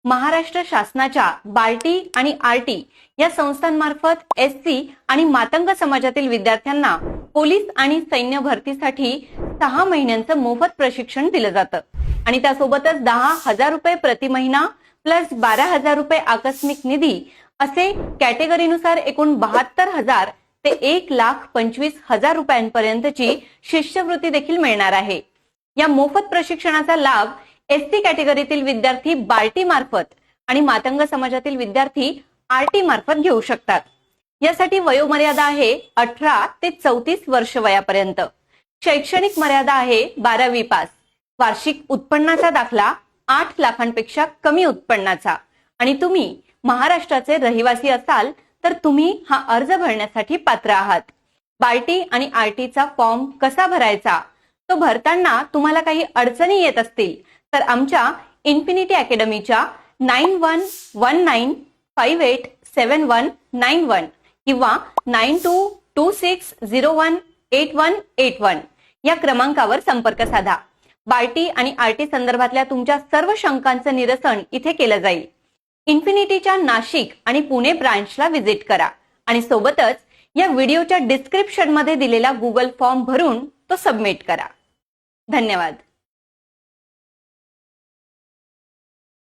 महाराष्ट्र शासनाच्या बार्टी आणि आरटी या संस्थांमार्फत एससी आणि मातंग समाजातील विद्यार्थ्यांना पोलीस आणि सैन्य भरतीसाठी 6 महिन्यांचं मोफत प्रशिक्षण दिलं जातं आणि त्यासोबतच 10,000 रुपये प्रति महिना प्लस 12,000 रुपये आकस्मिक निधी असे कॅटेगरीनुसार एकूण 72,000 ते 1,25,000 रुपयांपर्यंतची शिष्यवृत्ती देखील मिळणार आहे। या मोफत प्रशिक्षणाचा लाभ एसटी कॅटेगरीतील विद्यार्थी बार्टी मार्फत आणि मातंग समाजातील विद्यार्थी आरटी मार्फत घेऊ शकतात। यासाठी वयोमर्यादा आहे 18 ते 34 वर्ष वयापर्यंत। शैक्षणिक मर्यादा आहे 12वी पास। वार्षिक उत्पन्नाचा दाखला 8 लाखांपेक्षा कमी उत्पन्नाचा आणि तुम्ही महाराष्ट्राचे रहिवासी असाल तर तुम्ही हा अर्ज भरण्यासाठी पात्र आहात। बार्टी आणि आरटीचा फॉर्म कसा भरायचा तो भरताना तुम्हाला काही अडचणी येत असतील तर आमच्या इन्फिनिटी अकॅडमीच्या 9119587191 किंवा 9226018181 या क्रमांकावर संपर्क साधा। बार्टी आणि आरटी संदर्भातल्या तुमच्या सर्व शंकांचं निरसन इथे केलं जाईल। इन्फिनिटीच्या नाशिक आणि पुणे ब्रांचला व्हिजिट करा आणि सोबतच या व्हिडिओच्या डिस्क्रिप्शन मध्ये दिलेला गुगल फॉर्म भरून तो सबमिट करा। धन्यवाद।